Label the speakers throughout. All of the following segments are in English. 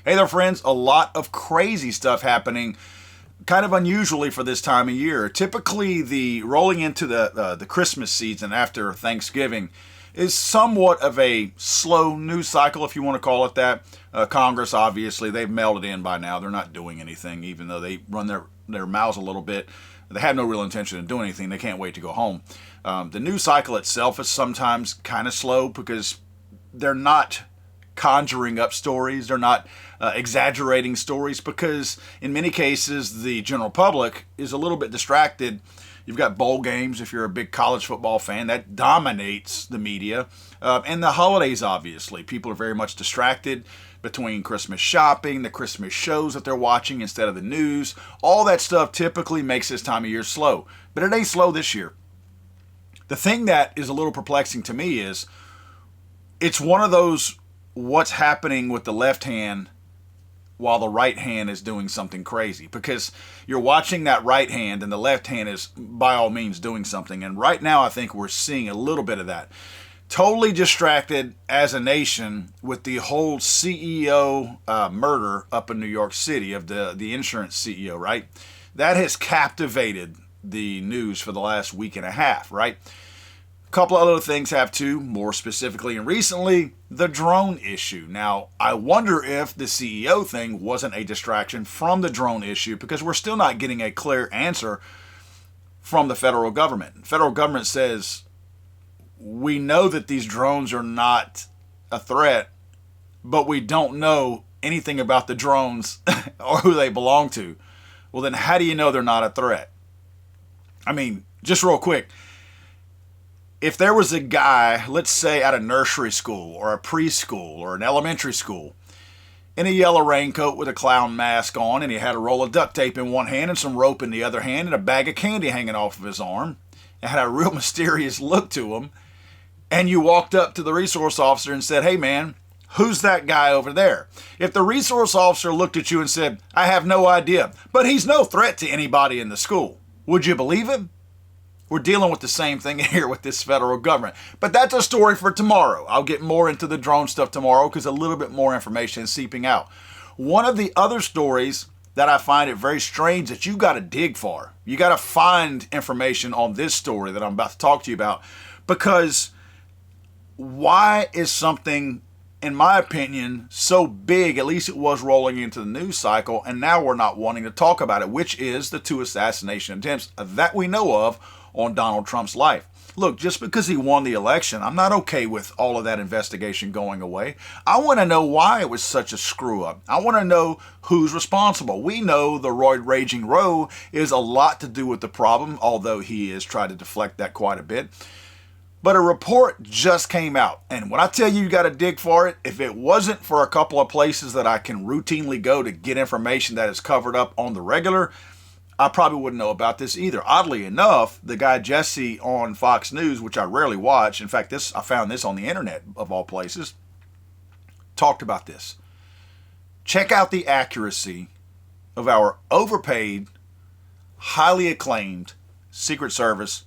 Speaker 1: Hey there, friends. A lot of crazy stuff happening, kind of unusually for this time of year. Typically, the rolling into the Christmas season after Thanksgiving is somewhat of a slow news cycle, if you want to call it that. Congress, obviously, they've mailed it in by now. They're not doing anything, even though they run their mouths a little bit. They have no real intention of doing anything. They can't wait to go home. The news cycle itself is sometimes kind of slow because they're not conjuring up stories. They're not exaggerating stories because in many cases the general public is a little bit distracted. You've got bowl games, if you're a big college football fan, that dominates the media. And the holidays, obviously. People are very much distracted between Christmas shopping, the Christmas shows that they're watching instead of the news. All that stuff typically makes this time of year slow. But it ain't slow this year. The thing that is a little perplexing to me is it's one of those what's happening with the left hand while the right hand is doing something crazy, because you're watching that right hand and the left hand is by all means doing something. And right now I think we're seeing a little bit of that. Totally distracted as a nation with the whole CEO murder up in New York City of the insurance CEO, right? That has captivated the news for the last week and a half, right? A couple of other things have too, more specifically and recently, the drone issue. Now, I wonder if the CEO thing wasn't a distraction from the drone issue, because we're still not getting a clear answer from the federal government. The federal government says, we know that these drones are not a threat, but we don't know anything about the drones or who they belong to. Well, then how do you know they're not a threat? I mean, just real quick, if there was a guy, let's say at a nursery school or a preschool or an elementary school, in a yellow raincoat with a clown mask on, and he had a roll of duct tape in one hand and some rope in the other hand and a bag of candy hanging off of his arm, and had a real mysterious look to him, and you walked up to the resource officer and said, hey man, who's that guy over there? If the resource officer looked at you and said, I have no idea, but he's no threat to anybody in the school, would you believe him? We're dealing with the same thing here with this federal government. But that's a story for tomorrow. I'll get more into the drone stuff tomorrow because a little bit more information is seeping out. One of the other stories that I find it very strange that you got to dig for. You got to find information on this story that I'm about to talk to you about, because why is something, in my opinion, so big, at least it was rolling into the news cycle, and now we're not wanting to talk about it, which is the 2 assassination attempts that we know of on Donald Trump's life. Look, just because he won the election, I'm not okay with all of that investigation going away. I want to know why it was such a screw up. I want to know who's responsible. We know the Roy Raging Roe is a lot to do with the problem, although he has tried to deflect that quite a bit. But a report just came out, and when I tell you got to dig for it, if it wasn't for a couple of places that I can routinely go to get information that is covered up on the regular, I probably wouldn't know about this either. Oddly enough, the guy Jesse on Fox News, which I rarely watch, in fact, I found this on the internet of all places, talked about this. Check out the accuracy of our overpaid, highly acclaimed Secret Service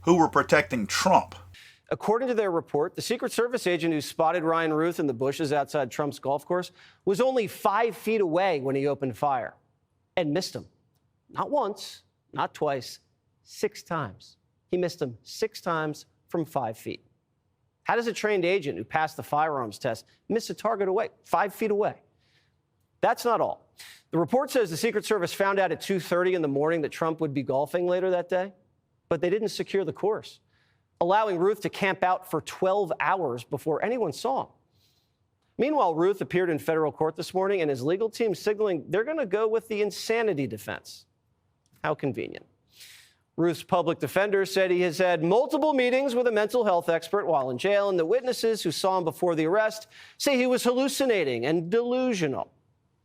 Speaker 1: who were protecting Trump.
Speaker 2: According to their report, the Secret Service agent who spotted Ryan Ruth in the bushes outside Trump's golf course was only 5 feet away when he opened fire and missed him. Not once, not twice, 6 times. He missed him 6 times from 5 feet. How does a trained agent who passed the firearms test miss a target 5 feet away? That's not all. The report says the Secret Service found out at 2:30 in the morning that Trump would be golfing later that day, but they didn't secure the course, allowing Ruth to camp out for 12 hours before anyone saw him. Meanwhile, Ruth appeared in federal court this morning, and his legal team signaling they're going to go with the insanity defense. How convenient. Ruth's public defender said he has had multiple meetings with a mental health expert while in jail, and the witnesses who saw him before the arrest say he was hallucinating and delusional.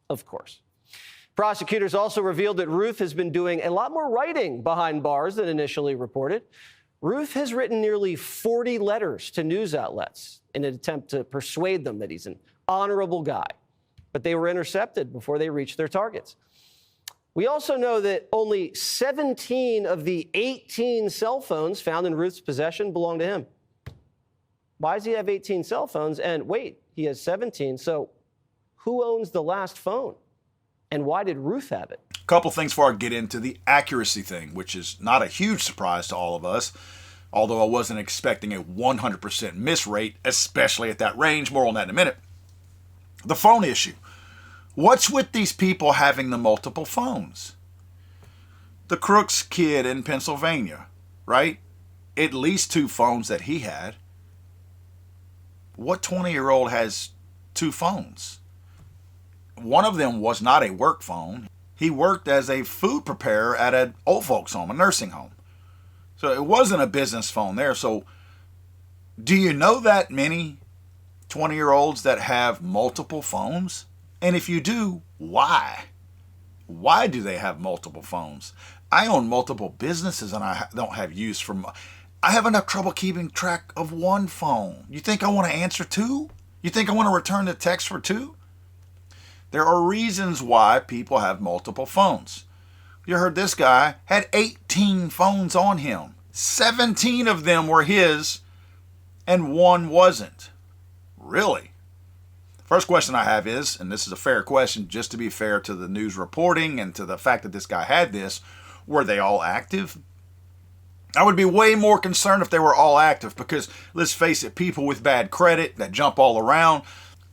Speaker 2: Of course. Prosecutors also revealed that Ruth has been doing a lot more writing behind bars than initially reported. Ruth has written nearly 40 letters to news outlets in an attempt to persuade them that he's an honorable guy, but they were intercepted before they reached their targets. We also know that only 17 of the 18 cell phones found in Ruth's possession belong to him. Why does he have 18 cell phones? And wait, he has 17, so Who owns the last phone? And why did Ruth have it?
Speaker 1: A couple things before I get into the accuracy thing, which is not a huge surprise to all of us, although I wasn't expecting a 100% miss rate, especially at that range. More on that in a minute. The phone issue. What's with these people having the multiple phones? The Crooks kid in Pennsylvania, right? At least 2 phones that he had. What 20-year-old has 2 phones? One of them was not a work phone. He worked as a food preparer at an old folks home, a nursing home. So it wasn't a business phone there. So do you know that many 20-year-olds that have multiple phones? And if you do, why? Why do they have multiple phones? I own multiple businesses and I don't have use for I have enough trouble keeping track of one phone. You think I want to answer 2? You think I want to return the text for 2? There are reasons why people have multiple phones. You heard this guy had 18 phones on him. 17 of them were his and 1 wasn't. Really? First question I have is, and this is a fair question, just to be fair to the news reporting and to the fact that this guy had this, were they all active? I would be way more concerned if they were all active because, let's face it, people with bad credit that jump all around,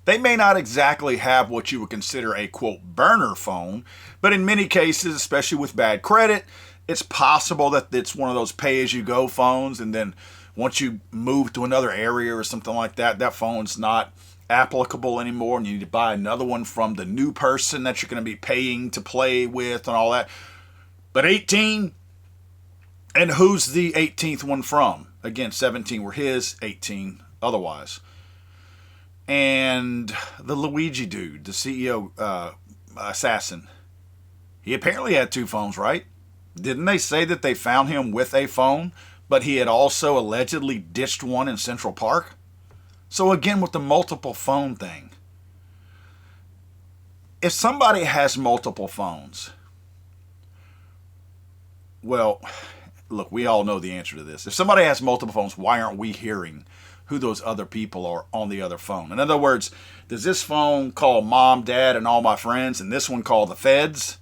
Speaker 1: they may not exactly have what you would consider a, quote, burner phone, but in many cases, especially with bad credit, it's possible that it's one of those pay-as-you-go phones, and then once you move to another area or something like that, that phone's not applicable anymore, and you need to buy another one from the new person that you're going to be paying to play with and all that. But 18, and who's the 18th one from? Again, 17 were his, 18 otherwise. And the Luigi dude, the CEO assassin, he apparently had 2 phones, right? Didn't they say that they found him with a phone, but he had also allegedly ditched one in Central Park? So again, with the multiple phone thing, if somebody has multiple phones, well, look, we all know the answer to this. If somebody has multiple phones, why aren't we hearing who those other people are on the other phone? In other words, does this phone call mom, dad, and all my friends, and this one call the feds?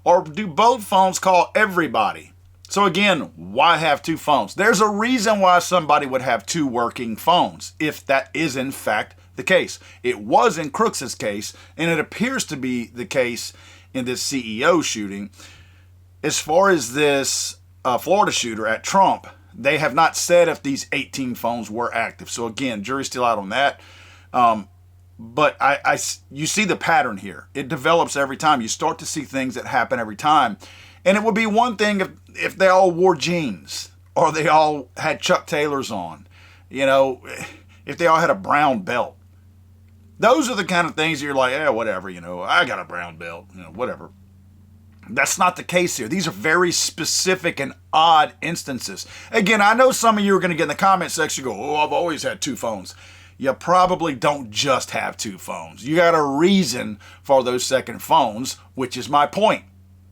Speaker 1: Or do both phones call everybody? So again, why have 2 phones? There's a reason why somebody would have 2 working phones, if that is in fact the case. It was in Crooks' case, and it appears to be the case in this CEO shooting. As far as this Florida shooter at Trump, they have not said if these 18 phones were active. So again, jury's still out on that. But you see the pattern here. It develops every time. You start to see things that happen every time. And it would be one thing if they all wore jeans or they all had Chuck Taylors on, if they all had a brown belt. Those are the kind of things you're like, whatever, I got a brown belt, whatever. That's not the case here. These are very specific and odd instances. Again, I know some of you are going to get in the comment section and go, I've always had 2 phones. You probably don't just have 2 phones. You got a reason for those second phones, which is my point.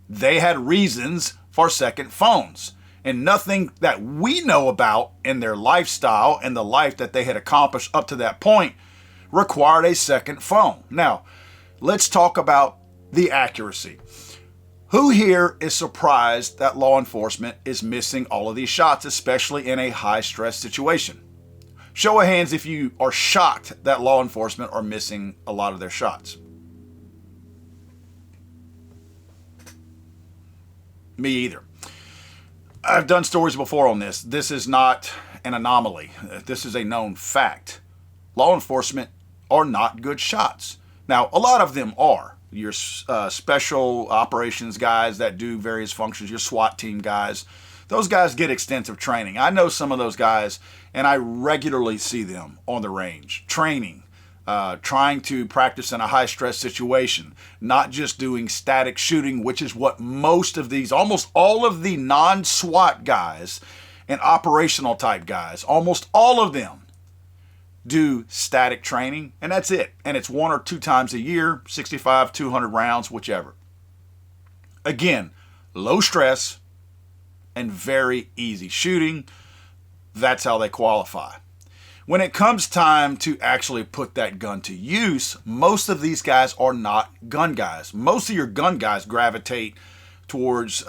Speaker 1: They had reasons for second phones, and nothing that we know about in their lifestyle and the life that they had accomplished up to that point required a second phone. Now, let's talk about the accuracy. Who here is surprised that law enforcement is missing all of these shots, especially in a high-stress situation? Show of hands if you are shocked that law enforcement are missing a lot of their shots. Me either. I've done stories before on this. This is not an anomaly. This is a known fact. Law enforcement are not good shots. Now, a lot of them are. Your special operations guys that do various functions, your SWAT team guys, those guys get extensive training. I know some of those guys, and I regularly see them on the range, training, trying to practice in a high-stress situation, not just doing static shooting, which is what most of these, almost all of the non-SWAT guys and operational type guys, almost all of them do static training, and that's it. And it's 1 or 2 times a year, 65, 200 rounds, whichever. Again, low stress and very easy shooting. That's how they qualify. When it comes time to actually put that gun to use, most of these guys are not gun guys. Most of your gun guys gravitate towards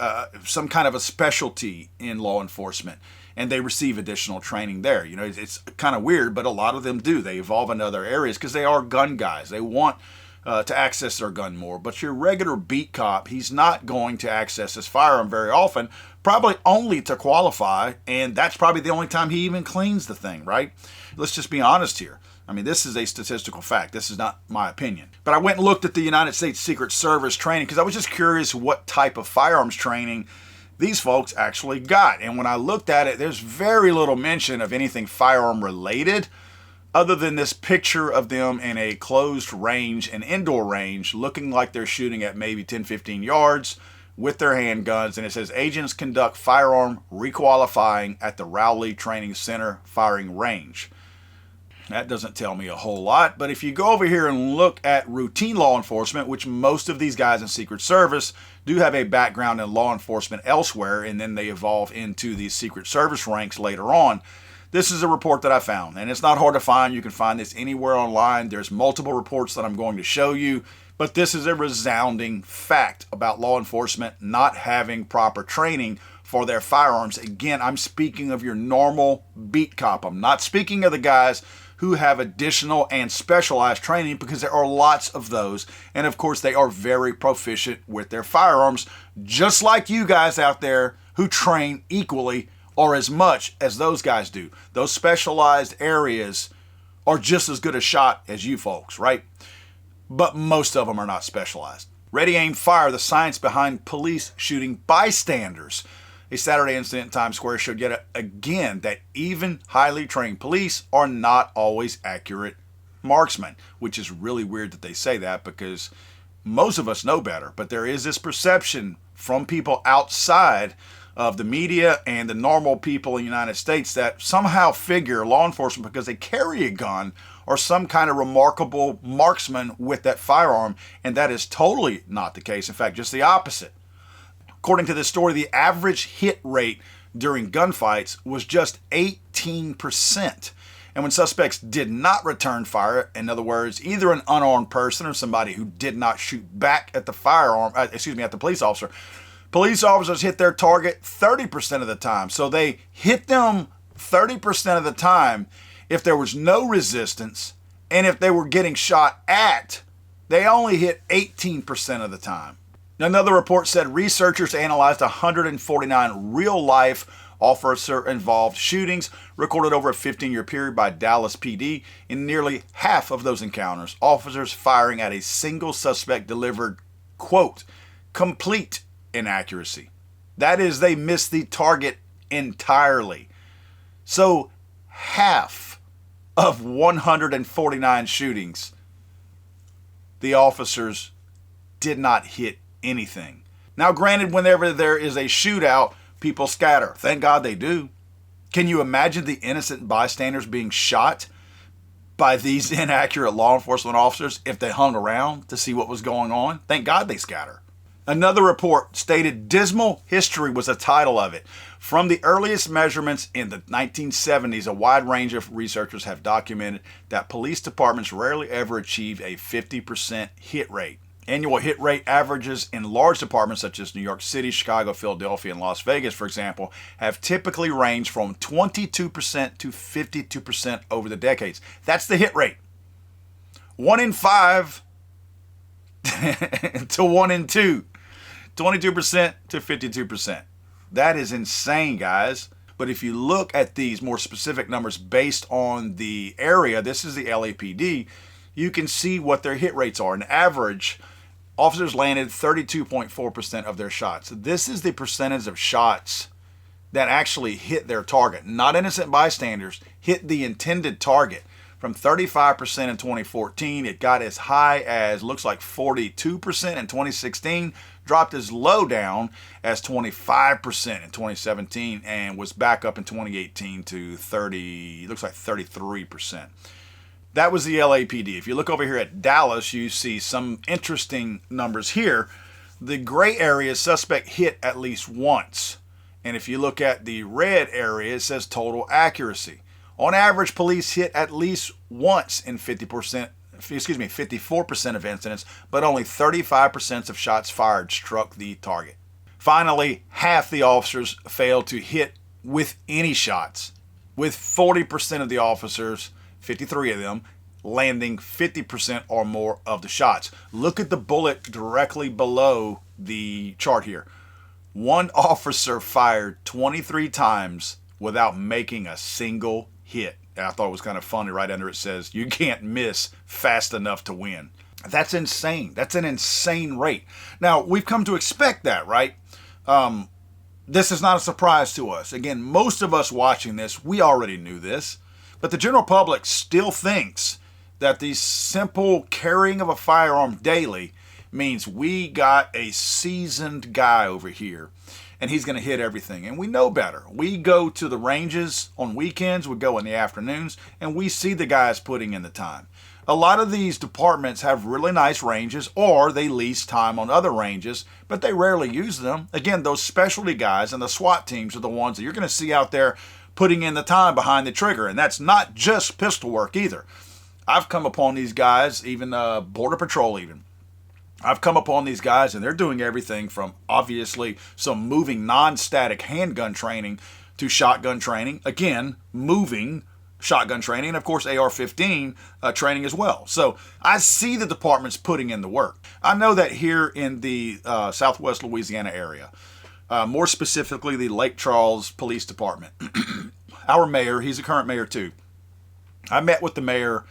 Speaker 1: some kind of a specialty in law enforcement, and they receive additional training there. You know, it's kind of weird, but a lot of them do. They evolve in other areas because they are gun guys. They want to access their gun more. But your regular beat cop, he's not going to access his firearm very often, probably only to qualify, and that's probably the only time he even cleans the thing, right? Let's just be honest here. I mean, this is a statistical fact. This is not my opinion. But I went and looked at the United States Secret Service training because I was just curious what type of firearms training these folks actually got. And when I looked at it, there's very little mention of anything firearm related other than this picture of them in a closed range, an indoor range, looking like they're shooting at maybe 10, 15 yards with their handguns. And it says, agents conduct firearm requalifying at the Rowley Training Center firing range. That doesn't tell me a whole lot, but if you go over here and look at routine law enforcement, which most of these guys in Secret Service do have a background in law enforcement elsewhere, and then they evolve into these Secret Service ranks later on. This is a report that I found, and it's not hard to find. You can find this anywhere online. There's multiple reports that I'm going to show you, but this is a resounding fact about law enforcement not having proper training for their firearms. Again, I'm speaking of your normal beat cop. I'm not speaking of the guys who have additional and specialized training, because there are lots of those. And of course, they are very proficient with their firearms, just like you guys out there who train equally or as much as those guys do. Those specialized areas are just as good a shot as you folks, right? But most of them are not specialized. Ready, aim, fire, the science behind police shooting bystanders. A Saturday incident in Times Square showed yet again that even highly trained police are not always accurate marksmen, which is really weird that they say that, because most of us know better. But there is this perception from people outside of the media and the normal people in the United States that somehow figure law enforcement, because they carry a gun, are some kind of remarkable marksman with that firearm, and that is totally not the case. In fact, just the opposite. According to this story, the average hit rate during gunfights was just 18%. And when suspects did not return fire, in other words, either an unarmed person or somebody who did not shoot back at the at the police officers hit their target 30% of the time. So they hit them 30% of the time if there was no resistance, and if they were getting shot at, they only hit 18% of the time. Another report said researchers analyzed 149 real-life officer-involved shootings recorded over a 15-year period by Dallas PD. In nearly half of those encounters, officers firing at a single suspect delivered, quote, complete inaccuracy. That is, they missed the target entirely. So half of 149 shootings, the officers did not hit anything. Now, granted, whenever there is a shootout, people scatter. Thank God they do. Can you imagine the innocent bystanders being shot by these inaccurate law enforcement officers if they hung around to see what was going on? Thank God they scatter. Another report stated dismal history was the title of it. From the earliest measurements in the 1970s, a wide range of researchers have documented that police departments rarely ever achieve a 50% hit rate. Annual hit rate averages in large departments such as New York City, Chicago, Philadelphia, and Las Vegas, for example, have typically ranged from 22% to 52% over the decades. That's the hit rate. 1 in 5 to 1 in 2. 22% to 52%. That is insane, guys. But if you look at these more specific numbers based on the area, this is the LAPD, you can see what their hit rates are. On average, officers landed 32.4% of their shots. This is the percentage of shots that actually hit their target. Not innocent bystanders, hit the intended target. From 35% in 2014, it got as high as, looks like 42% in 2016, dropped as low down as 25% in 2017, and was back up in 2018 to looks like 33%. That was the LAPD. If you look over here at Dallas, you see some interesting numbers here. The gray area, suspect hit at least once. And if you look at the red area, it says total accuracy. On average, police hit at least once in 54% of incidents, but only 35% of shots fired struck the target. Finally, half the officers failed to hit with any shots, with 40% of the officers, 53 of them, landing 50% or more of the shots. Look at the bullet directly below the chart here. One officer fired 23 times without making a single hit. And I thought it was kind of funny. Right under it says, you can't miss fast enough to win. That's insane. That's an insane rate. Now, we've come to expect that, right? This is not a surprise to us. Again, most of us watching this, we already knew this. But the general public still thinks that the simple carrying of a firearm daily means we got a seasoned guy over here and he's going to hit everything. And we know better. We go to the ranges on weekends, we go in the afternoons, and we see the guys putting in the time. A lot of these departments have really nice ranges, or they lease time on other ranges, but they rarely use them. Again, those specialty guys and the SWAT teams are the ones that you're going to see out there putting in the time behind the trigger. And that's not just pistol work either. I've come upon these guys, even Border Patrol even. I've come upon these guys, and they're doing everything from, obviously, some moving non-static handgun training to shotgun training. Again, moving shotgun training, and of course AR-15 training as well. So I see the departments putting in the work. I know that here in the Southwest Louisiana area, more specifically the Lake Charles Police Department, our mayor, he's a current mayor too. I met with the mayor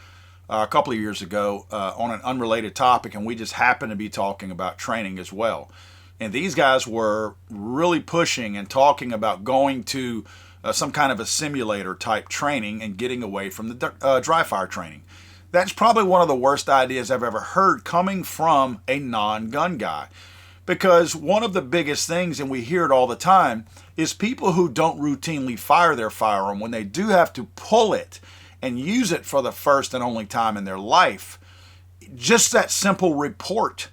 Speaker 1: a couple of years ago on an unrelated topic, and we just happened to be talking about training as well. And these guys were really pushing and talking about going to some kind of a simulator type training and getting away from the dry fire training. That's probably one of the worst ideas I've ever heard coming from a non-gun guy. Because one of the biggest things, and we hear it all the time, is people who don't routinely fire their firearm, when they do have to pull it and use it for the first and only time in their life, just that simple report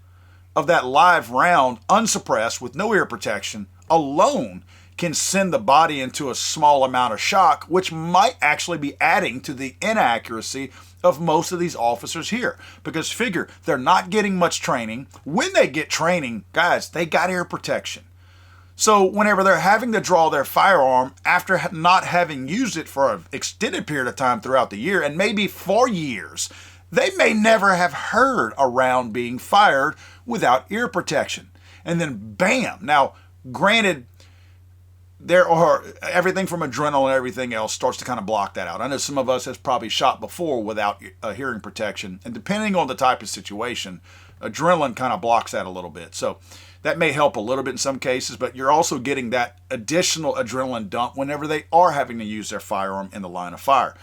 Speaker 1: of that live round, unsuppressed, with no ear protection, alone can send the body into a small amount of shock, which might actually be adding to the inaccuracy of most of these officers here. Because figure, they're not getting much training. When they get training, guys, they got ear protection. So whenever they're having to draw their firearm after not having used it for an extended period of time throughout the year, and maybe for years, they may never have heard a round being fired without ear protection. And then bam! Now, granted, there are everything from adrenaline and everything else starts to kind of block that out. I know some of us has probably shot before without hearing protection, and depending on the type of situation, adrenaline kind of blocks that a little bit. So that may help a little bit in some cases, but you're also getting that additional adrenaline dump whenever they are having to use their firearm in the line of fire.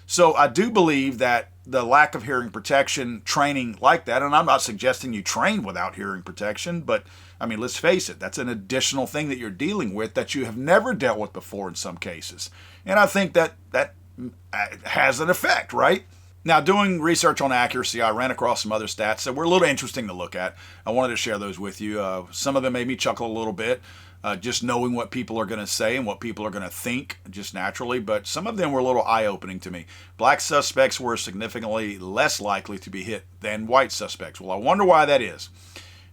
Speaker 1: So I do believe that the lack of hearing protection training like that, and I'm not suggesting you train without hearing protection, but I mean, let's face it, that's an additional thing that you're dealing with that you have never dealt with before in some cases. And I think that has an effect, right? Now, doing research on accuracy, I ran across some other stats that were a little interesting to look at. I wanted to share those with you. Some of them made me chuckle a little bit, just knowing what people are going to say and what people are going to think just naturally. But some of them were a little eye-opening to me. Black suspects were significantly less likely to be hit than white suspects. Well, I wonder why that is.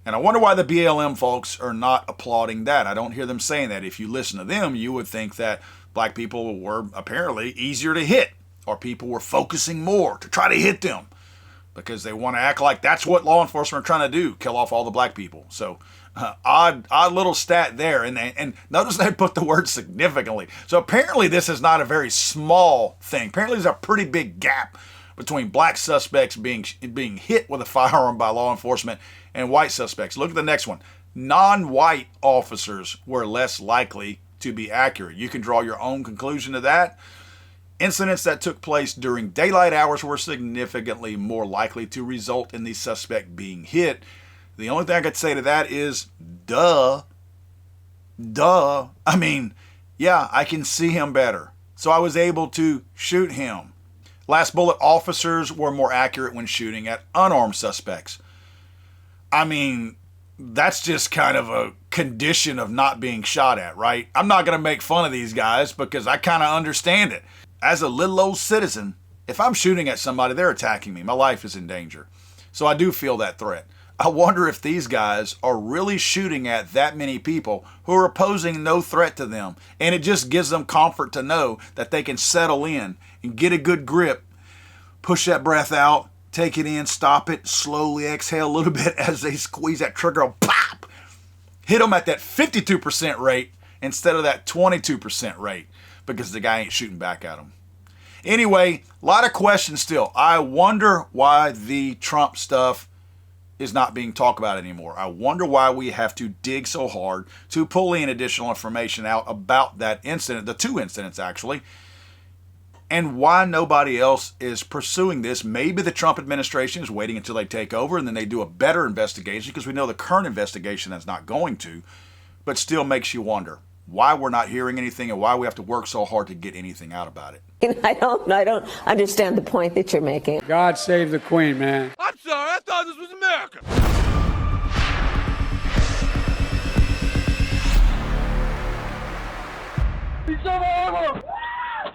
Speaker 1: And I wonder why the BLM folks are not applauding that. I don't hear them saying that. If you listen to them, you would think that black people were apparently easier to hit, or people were focusing more to try to hit them because they want to act like that's what law enforcement are trying to do, kill off all the black people. So odd little stat there. And notice they put the word significantly. So apparently this is not a very small thing. Apparently there's a pretty big gap between black suspects being hit with a firearm by law enforcement and white suspects. Look at the next one. Non-white officers were less likely to be accurate. You can draw your own conclusion to that. Incidents that took place during daylight hours were significantly more likely to result in the suspect being hit. The only thing I could say to that is, duh. I mean, yeah, I can see him better. So I was able to shoot him. Last bullet, officers were more accurate when shooting at unarmed suspects. I mean, that's just kind of a condition of not being shot at, right? I'm not going to make fun of these guys because I kind of understand it. as a little old citizen, if I'm shooting at somebody, they're attacking me. My life is in danger. So I do feel that threat. I wonder if these guys are really shooting at that many people who are posing no threat to them. And it just gives them comfort to know that they can settle in and get a good grip, push that breath out, take it in, stop it, slowly exhale a little bit as they squeeze that trigger, pop! Hit them at that 52% rate instead of that 22% rate because the guy ain't shooting back at them. Anyway, a lot of questions still. I wonder why the Trump stuff is not being talked about anymore. I wonder why we have to dig so hard to pull in additional information out about that incident, the two incidents actually, and why nobody else is pursuing this. Maybe the Trump administration is waiting until they take over and then they do a better investigation, because we know the current investigation is not going to, but still makes you wonder why we're not hearing anything and why we have to work so hard to get anything out about it.
Speaker 3: I don't understand the point that you're making.
Speaker 4: God save the Queen, man.
Speaker 5: I'm sorry, I thought this was America.
Speaker 4: He's